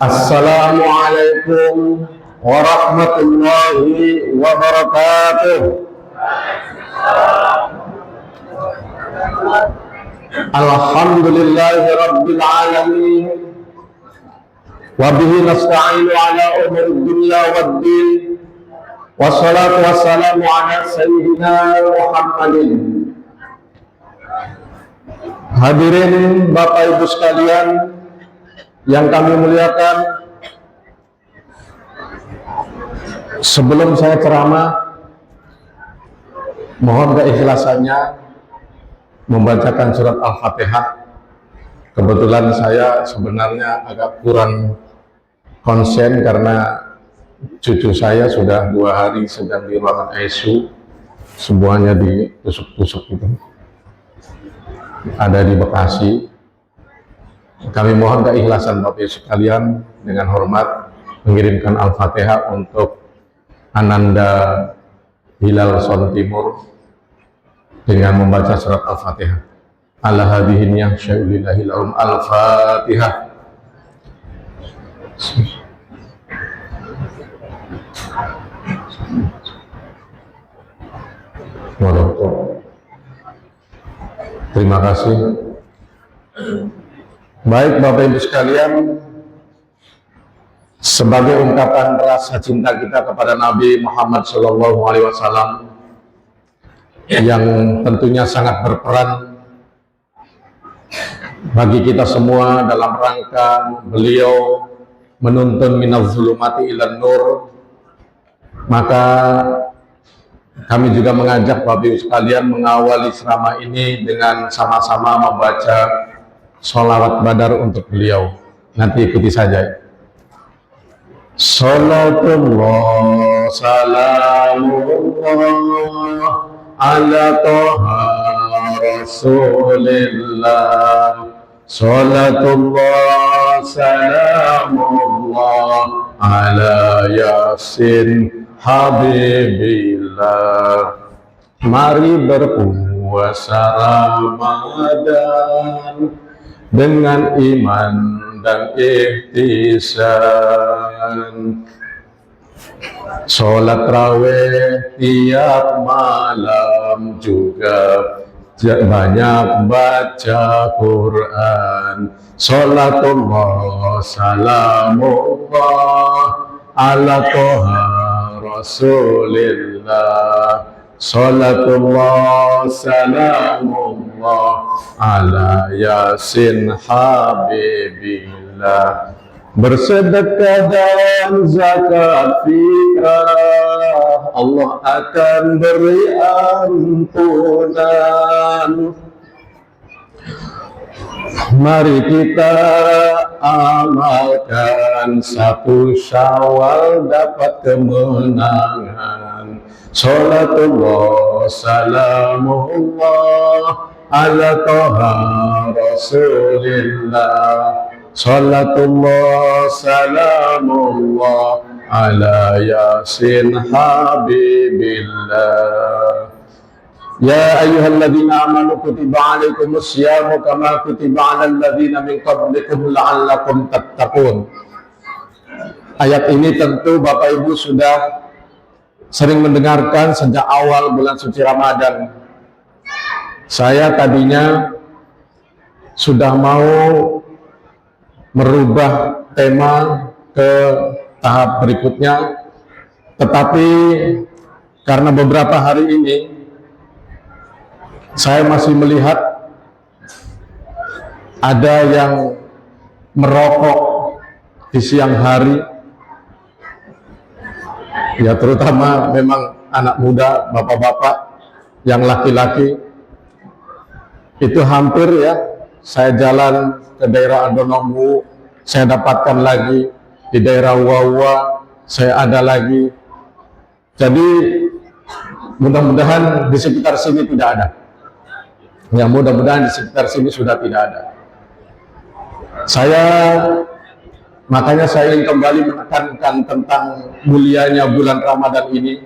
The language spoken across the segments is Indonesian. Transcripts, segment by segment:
Assalamualaikum warahmatullahi wabarakatuh. Alhamdulillahi rabbil alamin. Wa bihi nasta'inu ala umuri dunya waddin. Wassalatu wassalamu ala sayyidina Muhammadin. Hadirin Bapak Ibu sekalian yang kami muliakan, sebelum saya ceramah, mohon keikhlasannya membacakan surat Al-Fatihah. Kebetulan saya sebenarnya agak kurang konsen karena cucu saya sudah 2 hari sedang di ruangan ICU, semuanya ditusuk-tusuk itu. Ada di Bekasi. Kami mohon keikhlasan Bapak Ibu sekalian dengan hormat mengirimkan Al-Fatihah untuk Ananda Hilal Son Timur dengan membaca surat Al-Fatihah. Ala hadihin yang syai'ulillahi lahum Al-Fatihah. Terima kasih. Baik Bapak Ibu sekalian, sebagai ungkapan rasa cinta kita kepada Nabi Muhammad SAW yang tentunya sangat berperan bagi kita semua dalam rangka beliau menuntun minaz zulumati ilan nur, maka kami juga mengajak Bapak Ibu sekalian mengawali ceramah ini dengan sama-sama membaca sholawat badar untuk beliau. Nanti ikuti saja. Salatullah salamullah ala toha rasulillah. Salatullah salamullah ala yasin habibillah. Mari berpuasa Ramadan dengan iman dan ihtisan, sholat raweh tiap malam, juga banyak baca Quran. Salatullah salamullah ala toha rasulillah. Salatullah salamullah ala yasin habibillah. Bersedekah dan zakat fitrah, Allah akan beri ampunan. Mari kita amalkan, 1 Syawal dapat kemenangan. Salatullah salamullah ala toha rasulillah. Salatullah salamullah ala yasin habibillah. Ya ayyuhalladzina amanu kutiba alaikumus syiyamu kama kutiba alal ladzina min qablikum la'allakum tattaqun. Ayat ini tentu Bapak Ibu sudah sering mendengarkan sejak awal bulan suci Ramadan. Saya tadinya sudah mau merubah tema ke tahap berikutnya, tetapi karena beberapa hari ini saya masih melihat ada yang merokok di siang hari, ya terutama memang anak muda, bapak-bapak yang laki-laki itu hampir ya. Saya jalan ke daerah Adonombu, saya dapatkan lagi di daerah Wawa, saya ada lagi. Jadi mudah-mudahan di sekitar sini tidak ada. Ya, mudah-mudahan di sekitar sini sudah tidak ada. Makanya saya ingin kembali menekankan tentang mulianya bulan Ramadan ini.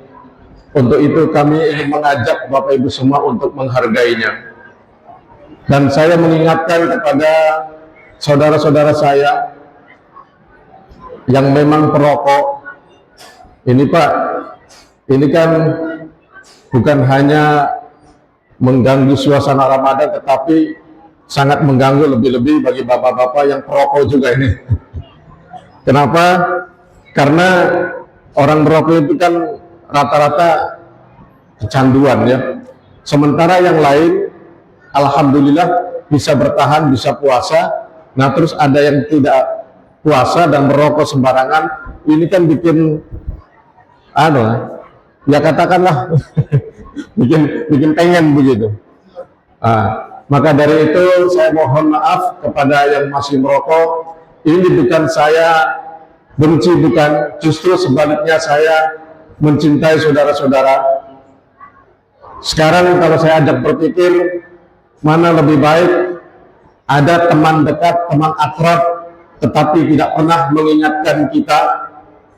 Untuk itu kami ingin mengajak Bapak Ibu semua untuk menghargainya. Dan saya mengingatkan kepada saudara-saudara saya yang memang perokok ini Pak, ini kan bukan hanya mengganggu suasana Ramadan, tetapi sangat mengganggu lebih-lebih bagi bapak-bapak yang perokok juga ini. Kenapa? Karena orang merokok itu kan rata-rata kecanduan ya. Sementara yang lain, alhamdulillah bisa bertahan, bisa puasa. Nah terus ada yang tidak puasa dan merokok sembarangan. Ini kan bikin, ya katakanlah, bikin pengen begitu. Maka dari itu saya mohon maaf kepada yang masih merokok. Ini bukan saya benci, bukan, justru sebaliknya saya mencintai saudara-saudara. Sekarang kalau saya ajak berpikir, mana lebih baik ada teman dekat, teman akrab, tetapi tidak pernah mengingatkan kita,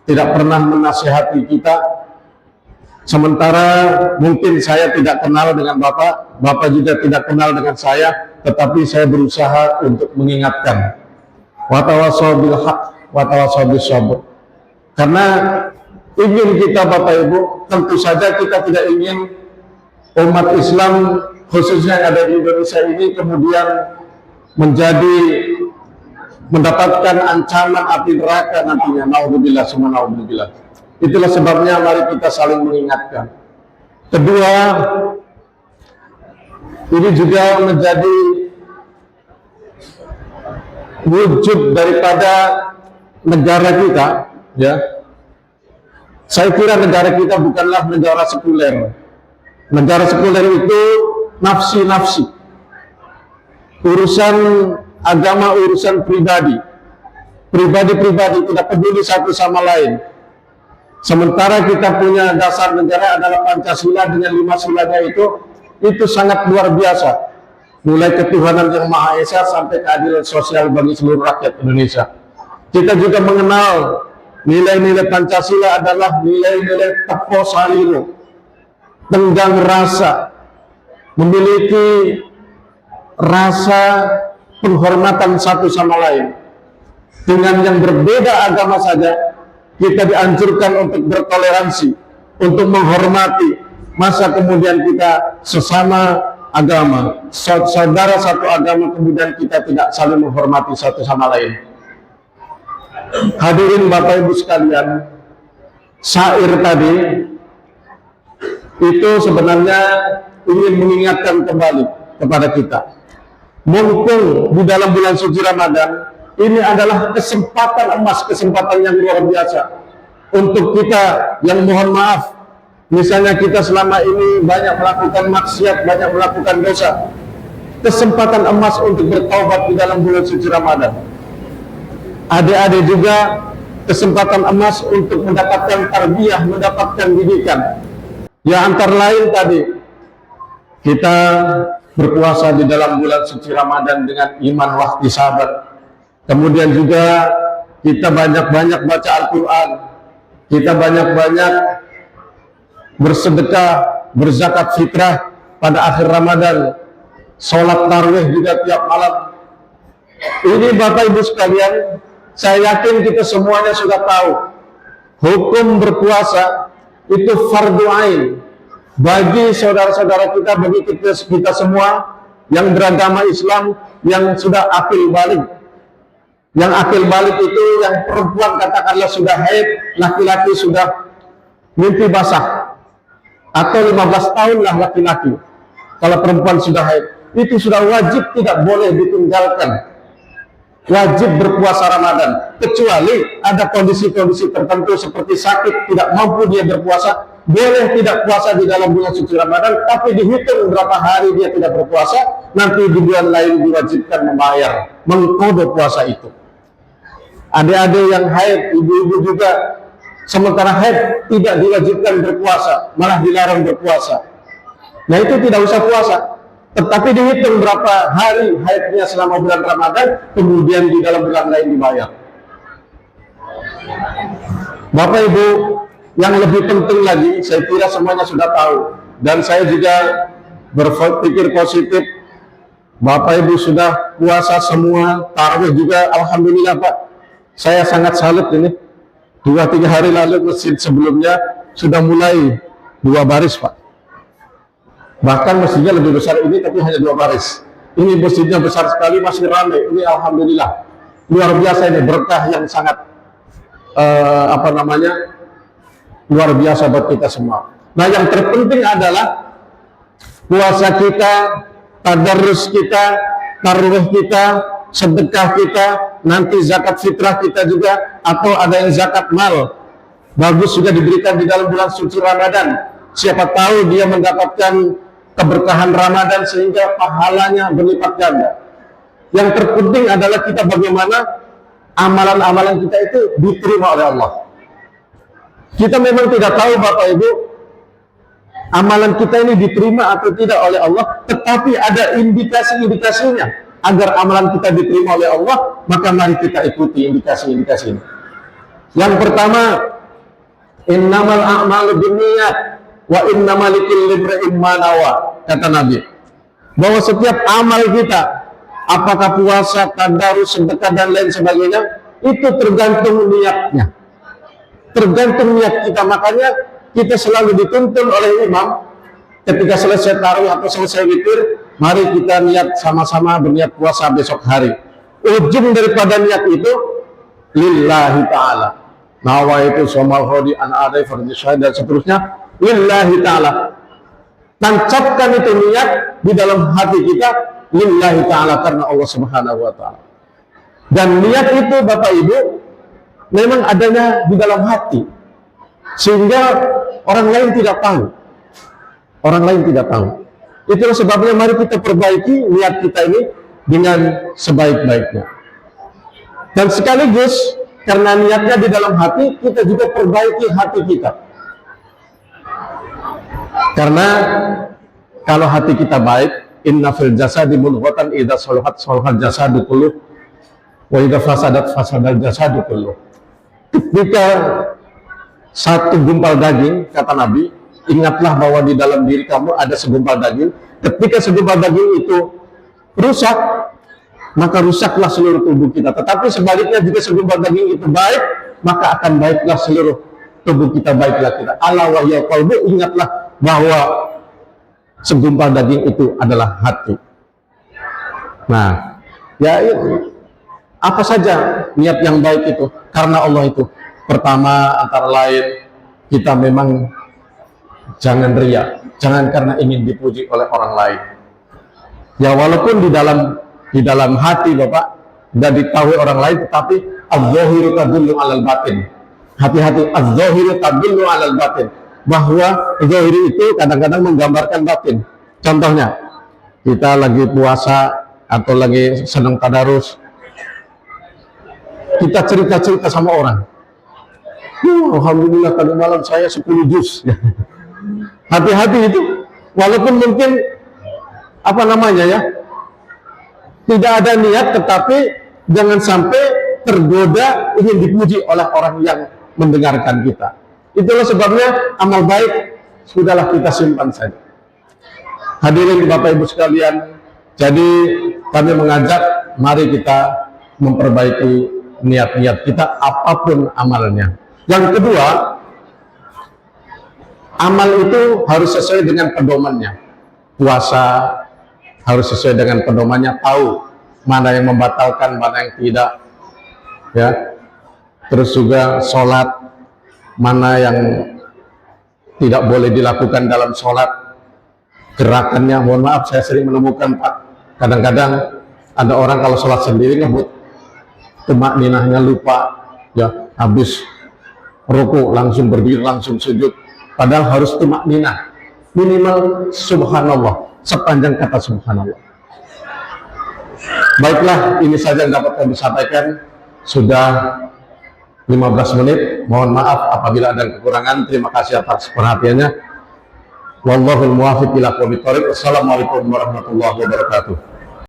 tidak pernah menasihati kita. Sementara mungkin saya tidak kenal dengan Bapak, Bapak juga tidak kenal dengan saya, tetapi saya berusaha untuk mengingatkan. Wa tawassaw bil haqq wa tawassaw bis sabr. Karena ingin kita Bapak Ibu, tentu saja kita tidak ingin umat Islam khususnya yang ada di Indonesia ini kemudian mendapatkan ancaman api neraka nantinya. Naudzubillah summa naudzubillah. Itulah sebabnya mari kita saling mengingatkan. Kedua, ini juga menjadi wujud daripada negara kita, ya. Saya kira negara kita bukanlah negara sekuler. Negara sekuler itu nafsi-nafsi. Urusan agama, urusan pribadi. Pribadi-pribadi tidak peduli satu sama lain. Sementara kita punya dasar negara adalah Pancasila dengan 5 silanya itu sangat luar biasa. Mulai ketuhanan yang Maha Esa sampai keadilan sosial bagi seluruh rakyat Indonesia. Kita juga mengenal nilai-nilai Pancasila adalah nilai-nilai tepo saliro, tenggang rasa, memiliki rasa penghormatan satu sama lain. Dengan yang berbeda agama saja, kita dianjurkan untuk bertoleransi, untuk menghormati. Masa kemudian kita sesama agama, saudara satu agama, kemudian kita tidak saling menghormati satu sama lain. Hadirin Bapak Ibu sekalian, syair tadi itu sebenarnya ingin mengingatkan kembali kepada kita. Mumpung di dalam bulan suci Ramadan, ini adalah kesempatan emas, kesempatan yang luar biasa untuk kita yang mohon maaf. Misalnya kita selama ini banyak melakukan maksiat, banyak melakukan dosa. Kesempatan emas untuk bertaubat di dalam bulan suci Ramadan. Adik-adik juga kesempatan emas untuk mendapatkan tarbiyah, mendapatkan didikan. Ya antara lain tadi, kita berpuasa di dalam bulan suci Ramadan dengan iman wahdi sabar. Kemudian juga kita banyak-banyak baca Al-Quran, kita banyak-banyak bersedekah, berzakat fitrah pada akhir Ramadan, sholat tarawih juga tiap malam. Ini Bapak Ibu sekalian, saya yakin kita semuanya sudah tahu, hukum berpuasa itu fardu ain bagi saudara-saudara kita, bagi kita semua yang beragama Islam, yang sudah akil balik. Yang akil balik itu yang perempuan katakanlah sudah haid, laki-laki sudah mimpi basah, atau 15 tahun lah laki-laki. Kalau perempuan sudah haid, itu sudah wajib, tidak boleh ditinggalkan. Wajib berpuasa Ramadan, kecuali ada kondisi-kondisi tertentu seperti sakit, tidak mampu dia berpuasa, boleh tidak puasa di dalam bulan suci Ramadan, tapi dihitung berapa hari dia tidak berpuasa, nanti di bulan lain diwajibkan membayar, mengkodok puasa itu. Adik-adik yang haid, ibu-ibu juga sementara haid tidak diwajibkan berpuasa, malah dilarang berpuasa. Nah itu tidak usah puasa, tetapi dihitung berapa hari haidnya selama bulan Ramadan, kemudian di dalam bulan lain dibayar. Bapak Ibu, yang lebih penting lagi, saya kira semuanya sudah tahu, dan saya juga berpikir positif. Bapak Ibu sudah puasa semua, tarawih juga, alhamdulillah Pak. Saya sangat salut ini. 2-3 hari lalu masjid sebelumnya sudah mulai 2 baris, Pak. Bahkan masjidnya lebih besar ini, tapi hanya 2 baris. Ini masjidnya besar sekali, masih ramai. Ini alhamdulillah luar biasa, ini berkah yang sangat luar biasa buat kita semua. Nah, yang terpenting adalah puasa kita, tadarrus kita, tarawih kita, sedekah kita, nanti zakat fitrah kita juga, atau ada yang zakat mal bagus juga diberikan di dalam bulan suci Ramadan. Siapa tahu dia mendapatkan keberkahan Ramadan sehingga pahalanya berlipat ganda. Yang terpenting adalah kita bagaimana amalan-amalan kita itu diterima oleh Allah. Kita memang tidak tahu Bapak Ibu amalan kita ini diterima atau tidak oleh Allah, tetapi ada indikasi-indikasinya agar amalan kita diterima oleh Allah. Maka mari kita ikuti indikasi-indikasi ini. Yang pertama, innamal a'malu binniyat wa innamal likulli imrin ma nawa, kata Nabi, bahwa setiap amal kita, apakah puasa, tadarus, sedekah dan lain sebagainya, itu tergantung niatnya, tergantung niat kita. Makanya kita selalu dituntun oleh imam ketika selesai tarawih atau selesai witir, mari kita niat sama-sama berniat puasa besok hari. Ujung daripada niat itu lillahi ta'ala, nawa itu somal hodi an adai fardhi syahid dan seterusnya, lillahi ta'ala. Tancapkan itu niat di dalam hati kita, lillahi ta'ala, karena Allah subhanahu wa ta'ala. Dan niat itu Bapak Ibu memang adanya di dalam hati, sehingga orang lain tidak tahu. Orang lain tidak tahu. Itulah sebabnya mari kita perbaiki niat kita ini dengan sebaik-baiknya. Dan sekaligus karena niatnya di dalam hati, kita juga perbaiki hati kita. Karena kalau hati kita baik, inna fil jasadi mudghatan idza salahat salahal jasadu kulluh wa idza fasadat fasadal jasadu kulluh. Ketika satu gumpal daging, kata Nabi, ingatlah bahwa di dalam diri kamu ada segumpal daging. Ketika segumpal daging itu rusak, maka rusaklah seluruh tubuh kita. Tetapi sebaliknya, jika segumpal daging itu baik, maka akan baiklah seluruh tubuh kita, baiklah kita. Ala wa ya qalbu, ingatlah bahwa segumpal daging itu adalah hati. Nah, ya itu. Apa saja niat yang baik itu karena Allah itu. Pertama antara lain, kita memang jangan riya, jangan karena ingin dipuji oleh orang lain. Ya walaupun di dalam hati Bapak tidak diketahui orang lain, tetapi az-zahiru tadullu 'alal batin. Hati-hati, az-zahiru tadullu 'alal batin, bahwa zahir itu kadang-kadang menggambarkan batin. Contohnya, kita lagi puasa atau lagi senang tadarus, kita cerita-cerita sama orang. Alhamdulillah tadi malam saya 10 juz. Hati-hati itu, walaupun mungkin tidak ada niat, tetapi jangan sampai tergoda ingin dipuji oleh orang yang mendengarkan kita. Itulah sebabnya amal baik sudahlah kita simpan saja. Hadirin Bapak Ibu sekalian, jadi kami mengajak mari kita memperbaiki niat-niat kita apapun amalnya. Yang kedua, amal itu harus sesuai dengan pedomannya. Puasa harus sesuai dengan pedomannya, tahu mana yang membatalkan, mana yang tidak. Ya. Terus juga sholat, mana yang tidak boleh dilakukan dalam sholat, gerakannya. Mohon maaf, saya sering menemukan Pak, kadang-kadang ada orang kalau sholat sendiri ngebut, tumak ninahnya lupa, ya habis ruku langsung berdiri, langsung sujud, padahal harus tumak ninah minimal subhanallah, sepanjang kata subhanallah. Baiklah, ini saja yang dapat kami sampaikan. Sudah 15 menit, mohon maaf apabila ada kekurangan. Terima kasih atas perhatiannya. Wallahul muwaffiq ila aqwamit thoriq. Wassalamualaikum warahmatullahi wabarakatuh.